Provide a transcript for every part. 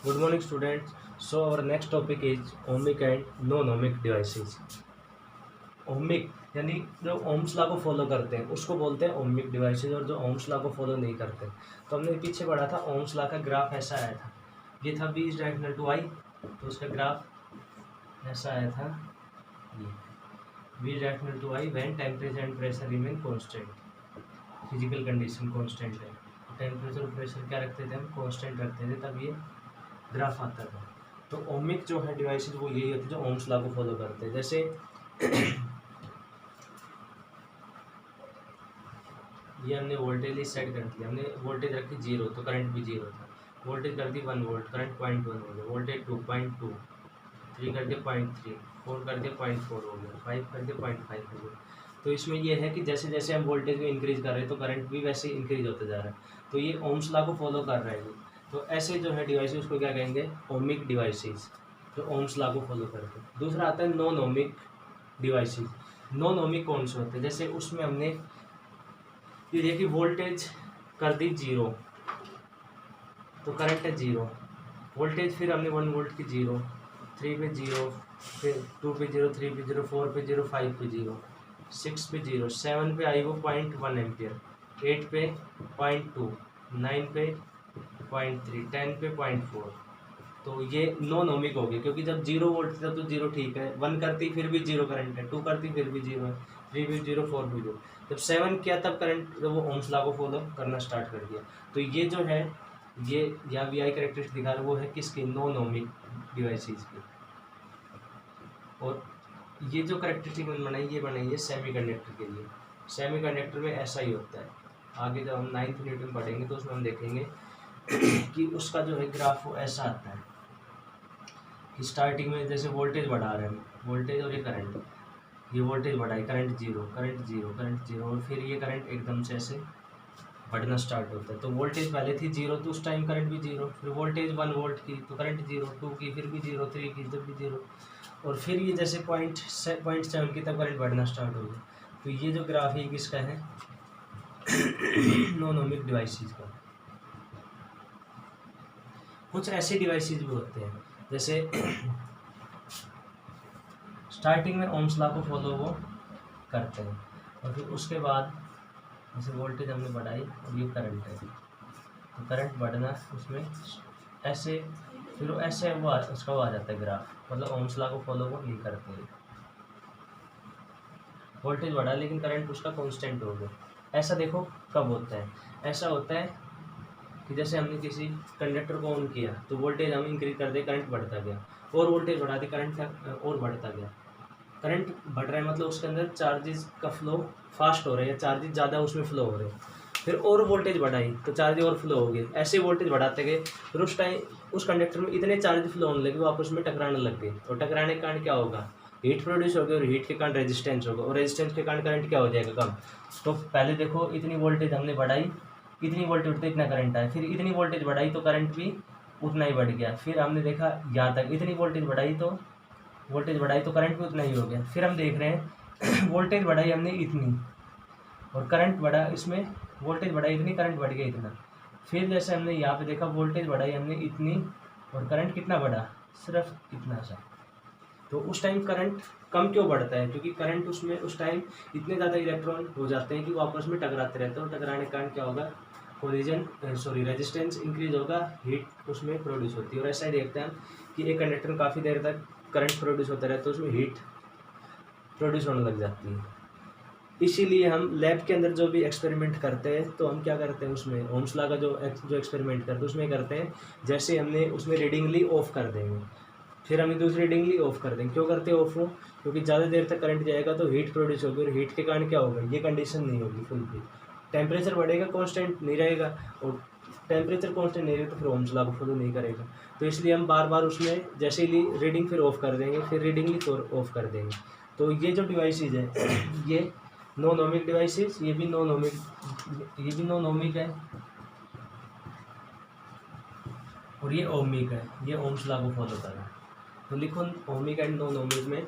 Good morning, students. So our next topic is ohmic and non-ohmic devices. Ohmic यानी जो Ohm's law को follow करते हैं उसको बोलते हैं ओमिक डिवाइसेज, और जो ओम्स लॉ को फॉलो नहीं करते। तो हमने पीछे पढ़ा था ओम्स लॉ का ग्राफ ऐसा आया था, ये था V is directional to I, तो उसका ग्राफ ऐसा आया था, ये V is directional to I when temperature and pressure remain constant, physical condition constant है, टेम्परेचर और प्रेशर क्या रखते थे हम, कांस्टेंट रखते थे, तब ये ग्राफ आता था। तो ओमिक जो है डिवाइसेज वो यही होती है जो ओम्स लॉ को फॉलो करते हैं। जैसे ये हमने वोल्टेज सेट कर दिया, हमने वोल्टेज रखी 0 तो करंट भी 0 था, वोल्टेज कर दी 1 वोल्ट, करंट 0.1 हो गया, वोल्टेज 2.2, 3 कर दिया 0.3, 4 कर दिया 0.4 हो गया, 5 कर दिया 0.5 हो गया। तो इसमें ये है कि जैसे जैसे हम वोल्टेज को इंक्रीज कर रहे हैं तो करंट भी वैसे इंक्रीज होता जा रहा है, तो ये ओम्स लॉ को फॉलो कर रहा है ये। तो ऐसे जो है डिवाइसेस को क्या कहेंगे, ओमिक डिवाइसेस, जो ओम्स लॉ को फॉलो करते हैं। दूसरा आता है non ohmic devices. Non ohmic कौन से होते हैं, जैसे उसमें हमने ये देखिए वोल्टेज कर दी 0 तो करंट है 0, वोल्टेज फिर हमने 1 वोल्ट की 0, 3 पे 0, फिर 2 पे 0, 3 पे 0, 4 पे 0, 5 पे 0, 6 पे 0, 7 पे आई वो 0.1 एम्पियर, 8 पे 0.2, 9 पे 0.3, 10 पे 0.4। तो ये नॉन ओमिक हो गया, क्योंकि जब 0 वोल्ट था तो 0 ठीक है, 1 करती फिर भी 0 करंट है, 2 करती फिर भी 0 है, 3 भी 0, 4 भी 0। जब 7 किया तब करंट, जब वो ओम्स लॉ को फॉलो करना स्टार्ट कर दिया। तो ये जो है, ये या वी आई करेक्टरिस्टिक दिखा रहा है, वो है किसकी, नॉन ओमिक डिवाइसेस की। और ये जो करेक्टरिस्टिक बनाई, ये बनाई है सेमीकंडक्टर के लिए। सेमीकंडक्टर में ऐसा ही होता है, आगे जब हम 9th यूनिट में पढ़ेंगे तो उसमें हम देखेंगे कि उसका जो है ग्राफ वो ऐसा आता है कि स्टार्टिंग में जैसे वोल्टेज बढ़ा रहे हैं, वोल्टेज और ये करंट, ये वोल्टेज बढ़ाई, current zero, current zero, current zero, और फिर ये करंट एकदम से ऐसे बढ़ना स्टार्ट होता है। तो वोल्टेज पहले थी 0 तो उस टाइम करंट भी 0, फिर वोल्टेज 1 वोल्ट की तो करंट 0, 2 की फिर भी 0, 3 की तब भी 0, और फिर ये जैसे 0.7 की तब करंट बढ़ना स्टार्ट हो गया। तो ये जो ग्राफ है किसका है, नॉन ओमिक डिवाइसेस का। कुछ ऐसे डिवाइसेस भी होते हैं जैसे स्टार्टिंग में ओम्स लॉ को फॉलो वो करते हैं, और फिर उसके बाद जैसे वोल्टेज हमने बढ़ाई और ये करंट है, तो करंट बढ़ना उसमें ऐसे, फिर वो ऐसे उसका वो आ जाता है ग्राफ, मतलब ओम्स लॉ को फॉलो वो नहीं करते हैं। वोल्टेज बढ़ा लेकिन करंट उसका कांस्टेंट हो गया। ऐसा देखो कब होता है, ऐसा होता है कि जैसे हमने किसी कंडक्टर को ऑन किया तो वोल्टेज हम इंक्रीज कर दे, करंट बढ़ता गया, और वोल्टेज बढ़ा दे, करंट और बढ़ता गया। करंट बढ़ रहा है मतलब उसके अंदर चार्जेस का फ्लो फास्ट हो रहा है, या चार्जेस ज़्यादा उसमें फ्लो हो रहे हैं। फिर और वोल्टेज बढ़ाई तो चार्ज और फ्लो हो गए, ऐसे वोल्टेज बढ़ाते गए, फिर उस टाइम उस कंडक्टर में इतने चार्ज फ्लो होने लगे वो आपस में टकराने लग गए, और टकराने के कारण क्या होगा, हीट प्रोड्यूस होगी, और हीट के कारण रेजिस्टेंस होगा, और रेजिस्टेंस के कारण करंट क्या हो जाएगा, कम। तो पहले देखो इतनी वोल्टेज हमने बढ़ाई, इतनी वोल्टेज उठते इतना करंट आया, फिर इतनी वोल्टेज बढ़ाई तो करंट भी उतना ही बढ़ गया, फिर हमने देखा यहाँ तक, इतनी वोल्टेज बढ़ाई तो करंट भी उतना ही हो गया। फिर हम देख रहे हैं वोल्टेज बढ़ाई हमने इतनी और करंट बढ़ा, इसमें वोल्टेज बढ़ाई इतनी, करंट बढ़ गया इतना। फिर जैसे हमने यहाँ पे देखा वोल्टेज बढ़ाई हमने इतनी और करंट कितना बढ़ा, सिर्फ इतना सा। तो उस टाइम करंट कम क्यों बढ़ता है, क्योंकि करंट उसमें उस टाइम इतने ज़्यादा इलेक्ट्रॉन हो जाते हैं कि वो आपस में टकराते रहते हैं, और टकराने के कारण क्या होगा, रेजिस्टेंस इंक्रीज होगा, हीट उसमें प्रोड्यूस होती है। और ऐसा ही देखते हैं हम कि एक कंडक्टर में काफ़ी देर तक करंट प्रोड्यूस होता रहता है तो उसमें हीट प्रोड्यूस होने लग जाती है। इसीलिए हम लैब के अंदर जो भी एक्सपेरिमेंट करते हैं तो हम क्या करते हैं, उसमें ओम्स लॉ का जो एक्सपेरिमेंट करते हैं उसमें करते हैं, जैसे हमने उसमें रीडिंग ली ऑफ कर देंगे, फिर हमने दूसरी रीडिंग ली ऑफ कर देंगे। क्यों करते हैं ऑफ हो, क्योंकि ज़्यादा देर तक करंट जाएगा तो हीट प्रोड्यूस होगी, और हीट के कारण क्या होगा, ये कंडीशन नहीं होगी फुलफिल, टेम्परेचर बढ़ेगा कांस्टेंट नहीं रहेगा, और टेम्परेचर कांस्टेंट नहीं रहेगा तो फिर ओम्स लॉ को फॉलो नहीं करेगा। तो इसलिए हम बार बार उसमें जैसे ही ली रीडिंग फिर ऑफ कर देंगे, फिर रीडिंग ली फिर ऑफ कर देंगे। तो ये जो डिवाइसेज है ये नॉन ओमिक डिवाइसेस, ये भी नॉन ओमिक है, और ये ओमिक है, ये ओम्स लॉ को फॉलो कर रहा है। तो लिखो ओमिक एंड नॉन ओमिक में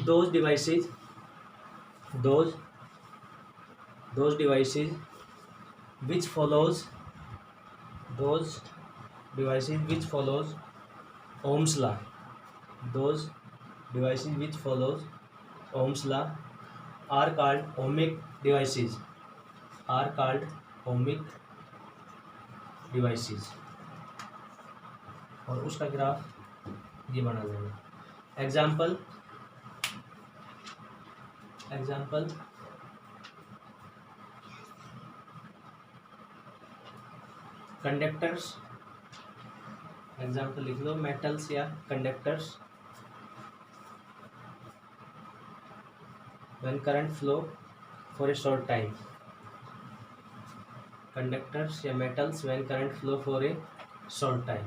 those devices which follows those devices which follows Ohm's law, those devices which follows Ohm's law are called ohmic devices, are called ohmic devices। और उसका graph ये बना लेंगे। एग्जाम्पल कंडक्टर्स, एग्जाम्पल लिख लो metals या conductors. When current flow for a short time, conductors या metals when current flow for a short time.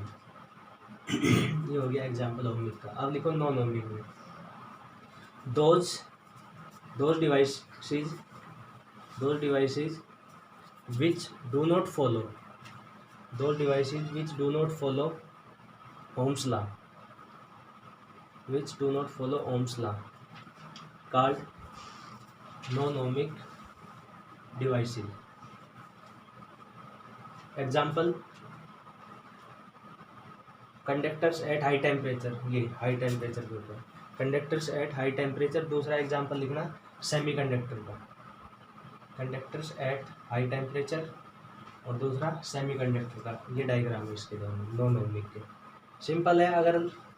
ये हो गया एग्जाम्पल ओमिक का। अब लिखो नॉन ओमिक में, those devices which do not follow Ohm's law, called non-ohmic devices। Example conductors at high temperature, ये high temperature के ऊपर कंडक्टर्स एट हाई टेम्परेचर। दूसरा एग्जाम्पल लिखना सेमी कंडक्टर का, कंडक्टर्स एट हाई टेम्परेचर और दूसरा semi conductor का। ये डायग्राम है इसके दोनों नॉन ओमिक के। सिंपल है, अगर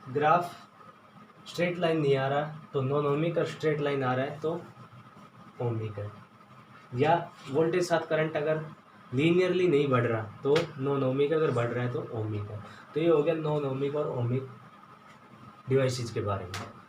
ग्राफ स्ट्रेट लाइन नहीं आ रहा तो नॉन ओमिक, और स्ट्रेट लाइन आ रहा है तो ओमिक है। या वोल्टेज साथ करंट अगर लीनियरली नहीं बढ़ रहा तो नॉन ओमिक, अगर बढ़ रहा है तो ओमिक है। तो ये हो गया नॉन ओमिक और ओमिक डिवाइसेस के बारे में।